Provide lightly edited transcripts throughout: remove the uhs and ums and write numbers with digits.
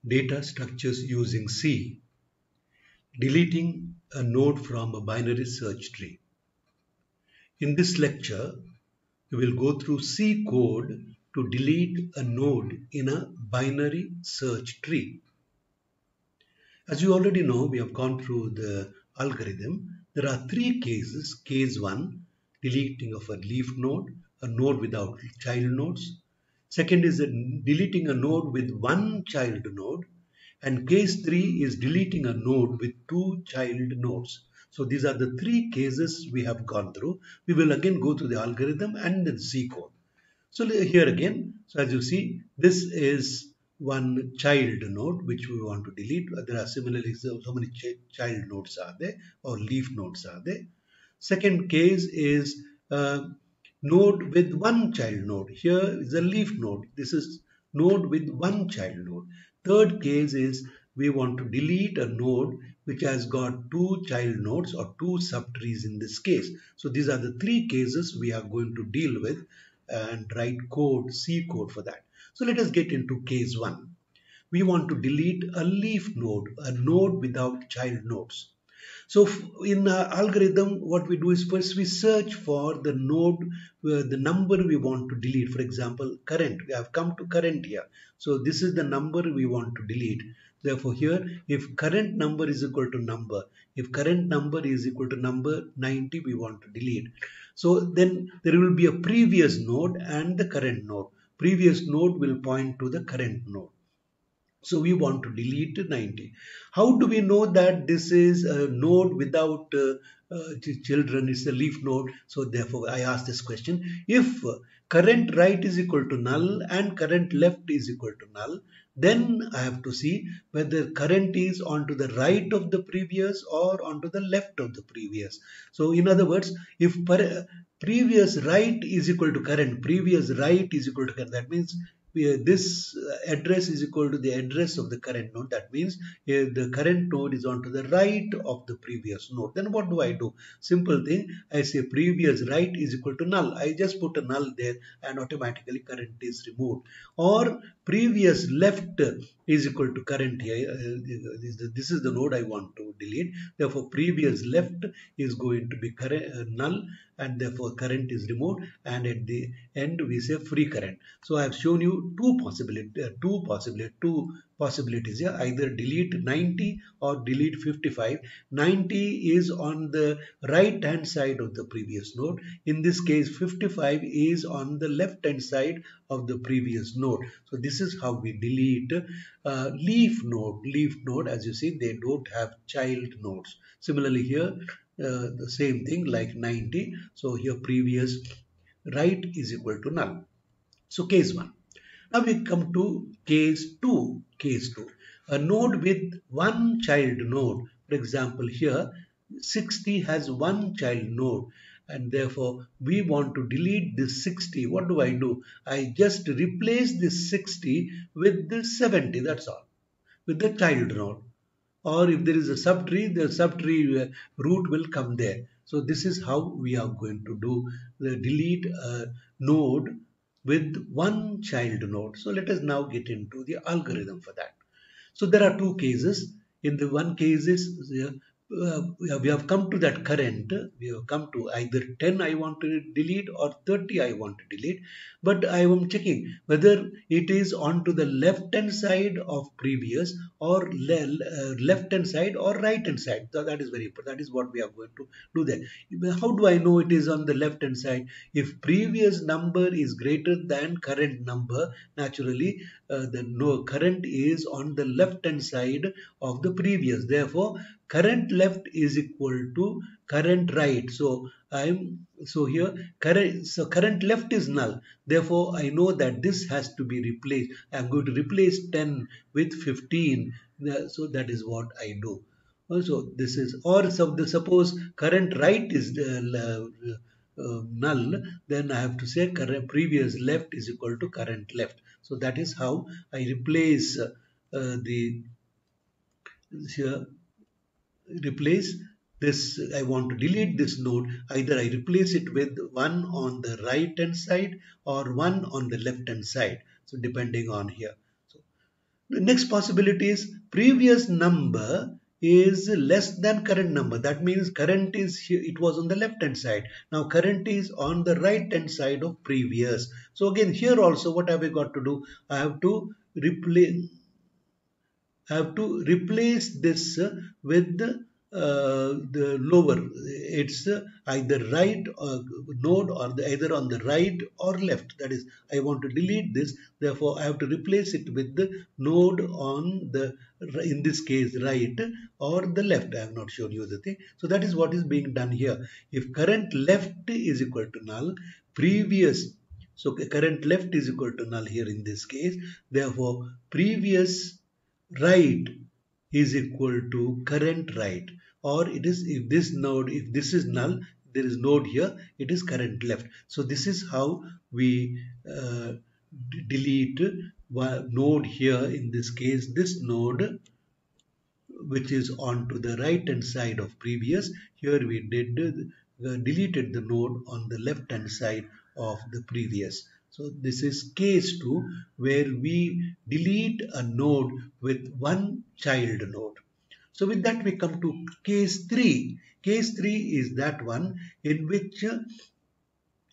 Data structures using C. Deleting a node from a binary search tree. In this lecture, we will go through C code to delete a node in a binary search tree. As you already know, we have gone through the algorithm. There are three cases. Case 1, deleting of a leaf node, a node without child nodes. Second is deleting a node with one child node. And case 3 is deleting a node with two child nodes. So these are the three cases we have gone through. We will again go through the algorithm and then C code. So here again, so as you see, this is one child node which we want to delete. There are similarly so many child nodes are there or leaf nodes are there. Second case is node with one child node. Here is a leaf node. This is node with one child node. Third case is we want to delete a node which has got two child nodes or two subtrees in this case. So these are the three cases we are going to deal with and write code, C code for that. So let us get into case 1. We want to delete a leaf node, a node without child nodes. So in algorithm, what we do is first we search for the node, the number we want to delete. For example, current. We have come to current here. So this is the number we want to delete. Therefore here, if current number is equal to number, if current number is equal to number 90, we want to delete. So then there will be a previous node and the current node. Previous node will point to the current node. So we want to delete 90. How do we know that this is a node without children? It's a leaf node. So therefore I ask this question. If current right is equal to null and current left is equal to null, then I have to see whether current is onto the right of the previous or onto the left of the previous. So in other words, if previous right is equal to current, previous right is equal to current, that means this address is equal to the address of the current node. That means the current node is onto the right of the previous node. Then what do I do? Simple thing. I say previous right is equal to null. I just put a null there and automatically current is removed. Or previous left is equal to current here. This is the node I want to delete. Therefore previous left is going to be null, and therefore current is removed, and at the end we say free current. So I have shown you two possibilities here, either delete 90 or delete 55. 90 is on the right hand side of the previous node. In this case 55 is on the left hand side of the previous node. So this is how we delete leaf node. Leaf node, as you see, they don't have child nodes. Similarly here, the same thing like 90. So here previous right is equal to null. So case 1. Now we come to case 2. Case 2. A node with one child node. For example, here 60 has one child node, and therefore we want to delete this 60. What do? I just replace this 60 with the 70. That's all. With the child node. Or if there is a subtree, the subtree root will come there. So this is how we are going to do the delete a node with one child node. So let us now get into the algorithm for that. So there are two cases. In the one case is we have come to that current. We have come to either 10 I want to delete or 30 I want to delete. But I am checking whether it is onto the left hand side of previous or left hand side or right hand side. So that is very important. That is what we are going to do there. How do I know it is on the left hand side? If previous number is greater than current number, naturally the current is on the left hand side of the previous. Therefore current left is equal to current right. So here current left is null. Therefore I know that this has to be replaced. I am going to replace 10 with 15. So that is what I do. Also this is, or suppose current right is null, then I have to say current previous left is equal to current left. So that is how I replace replace this. I want to delete this node. Either I replace it with one on the right hand side or one on the left hand side. So depending on here. The next possibility is previous number is less than current number. That means current is here, it was on the left hand side. Now current is on the right hand side of previous. So again here also what have I got to do? I have to replace this with the lower. It's either right node or either on the right or left. That is, I want to delete this. Therefore, I have to replace it with the node on the, in this case, right or the left. I have not shown you the thing. So that is what is being done here. If current left is equal to null, previous, so current left is equal to null here in this case. Therefore, previous right is equal to current right, or it is, if this node, if this is null, there is node here, it is current left. So this is how we delete one node here, in this case this node which is on to the right hand side of previous. Here we did deleted the node on the left hand side of the previous. So this is case 2, where we delete a node with one child node. So with that we come to case 3. Case 3 is that one in which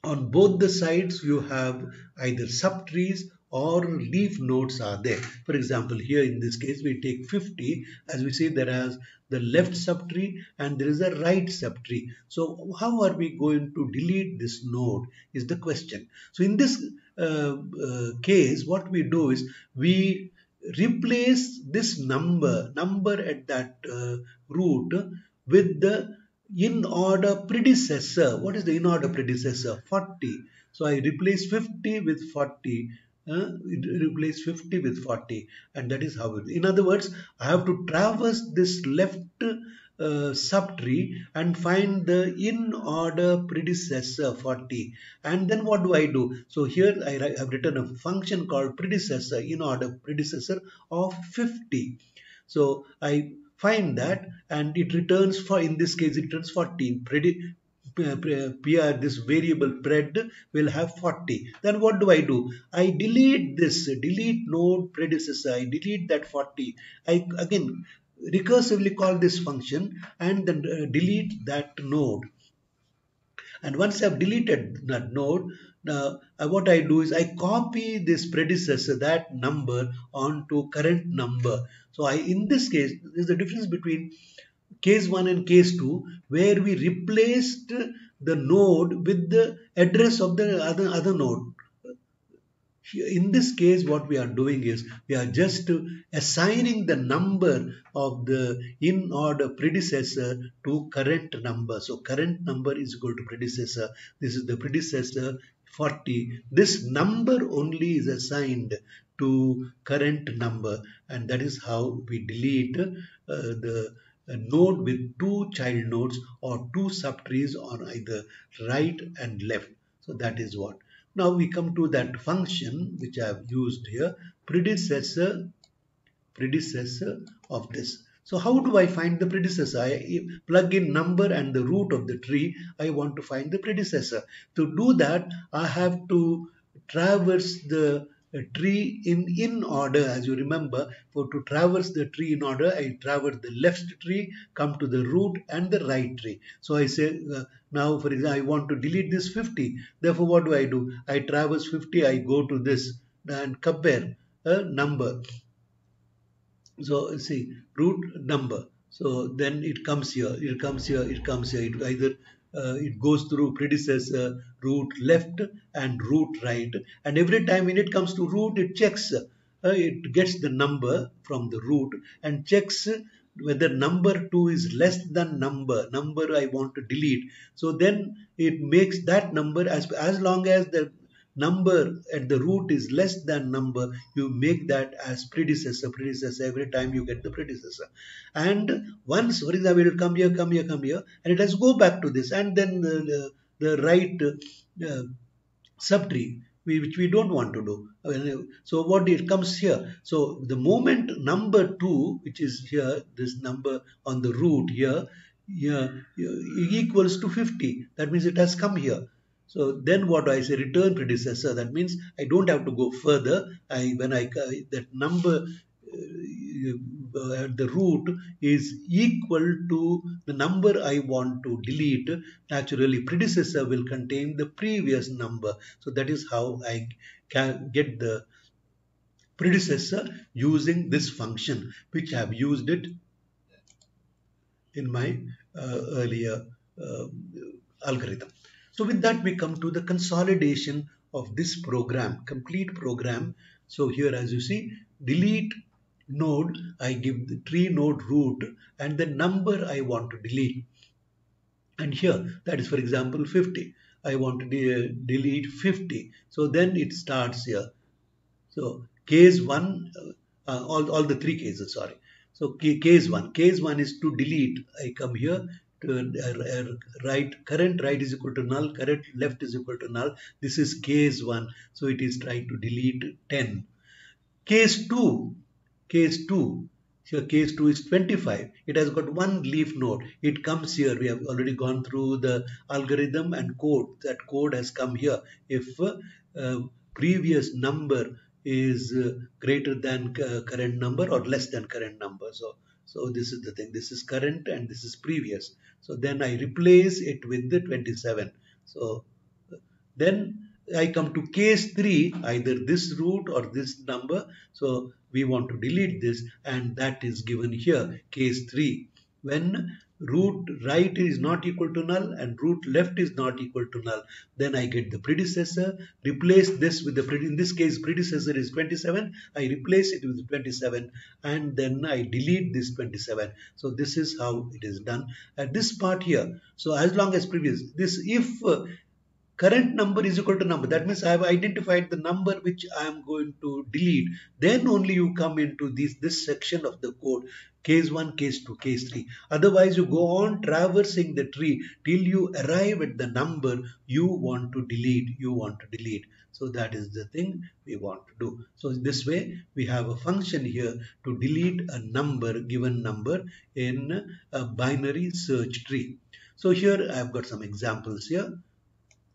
on both the sides you have either subtrees or leaf nodes are there. For example, here in this case we take 50, as we say there is the left subtree and there is a right subtree. So how are we going to delete this node is the question. So in this case what we do is we replace this number at that root with the in order predecessor. What is the in order predecessor? 40. So I replace 50 with 40. Replace 50 with 40, and that is how it is. In other words, I have to traverse this left subtree and find the in order predecessor 40, and then what do I do? So here I have written a function called predecessor, in order predecessor of 50. So I find that, and it returns, for in this case it returns 40. This variable pred will have 40. Then what do? I delete this, delete node predecessor, I delete that 40. I again recursively call this function and then delete that node. And once I have deleted that node, what I do is I copy this predecessor, that number, onto current number. So in this case, there is a difference between case 1 and case 2, where we replaced the node with the address of the other node. In this case, what we are doing is we are just assigning the number of the in order predecessor to current number. So current number is equal to predecessor. This is the predecessor 40. This number only is assigned to current number, and that is how we delete the node with two child nodes or two subtrees on either right and left. So that is what. Now we come to that function which I have used here, predecessor of this. So how do I find the predecessor? I plug in number and the root of the tree. I want to find the predecessor. To do that, I have to traverse the tree in order. As you remember, to traverse the tree in order, I traverse the left tree, come to the root and the right tree. So I say now, for example, I want to delete this 50. Therefore, what do? I traverse 50, I go to this and compare a number. So see, root number. So then it comes here, it comes here, it comes here. It either it goes through predecessor, root left and root right, and every time when it comes to root, it checks, it gets the number from the root and checks whether number 2 is less than number I want to delete. So then it makes that number, as long as the number at the root is less than number, you make that as predecessor every time you get the predecessor. And once, for example, it will come here, and it has to go back to this, and then the right subtree, which we don't want to do. So what it comes here. So the moment number 2, which is here, this number on the root here, equals to 50. That means it has come here. So then what I say, return predecessor. That means I don't have to go further. That number the root is equal to the number I want to delete, naturally predecessor will contain the previous number. So that is how I can get the predecessor using this function, which I have used it in my earlier uh, algorithm. So with that we come to the consolidation of this program, complete program. So here as you see, delete node, I give the tree node root and the number I want to delete. And here that is for example 50. I want to delete 50. So then it starts here. So case 1, all the three cases, sorry. So case 1 is to delete. I come here to current right is equal to null, current left is equal to null. This is case 1. So it is trying to delete 10. Case 2, here case 2 is 25. It has got one leaf node. It comes here. We have already gone through the algorithm and code. That code has come here. If previous number is greater than current number or less than current number. So this is the thing. This is current and this is previous. So then I replace it with the 27. So then I come to case 3, either this root or this number. So we want to delete this and that is given here, case 3. When root right is not equal to null and root left is not equal to null, then I get the predecessor, replace this with the, in this case predecessor is 27, I replace it with 27 and then I delete this 27. So this is how it is done at this part here. So as long as previous, this if current number is equal to number, that means I have identified the number which I am going to delete, then only you come into this section of the code, case 1, case 2, case 3. Otherwise you go on traversing the tree till you arrive at the number you want to delete. So that is the thing we want to do. So this way we have a function here to delete a number, given number in a binary search tree. So here I have got some examples here.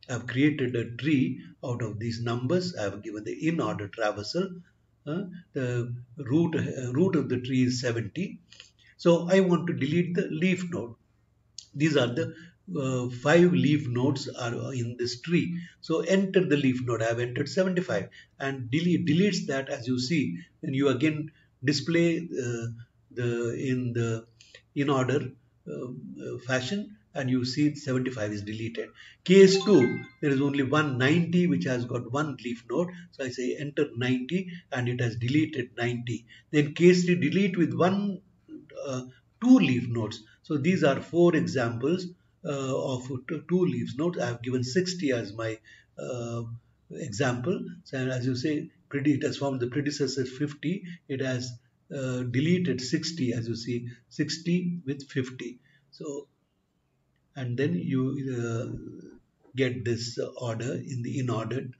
I've created a tree out of these numbers. I've given the in order traversal. The root of the tree is 70. So I want to delete the leaf node. These are the 5 leaf nodes are in this tree. So enter the leaf node. I have entered 75 and deletes that, as you see. When you again display the in order fashion, and you see 75 is deleted. Case 2, there is only 190 which has got one leaf node. So I say enter 90 and it has deleted 90. Then case 3, delete with 2 leaf nodes. So these are 4 examples of 2 leaf nodes. I have given 60 as my example. So as you say, it has found the predecessor 50. It has deleted 60, as you see, 60 with 50. So and then you get this order in the inordered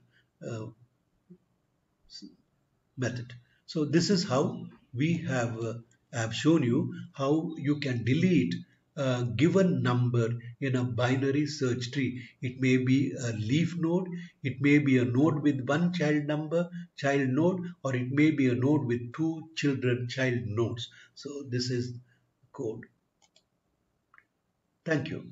method. So this is how we have shown you how you can delete a given number in a binary search tree. It may be a leaf node, it may be a node with one child node, or it may be a node with 2 child nodes. So this is code. Thank you.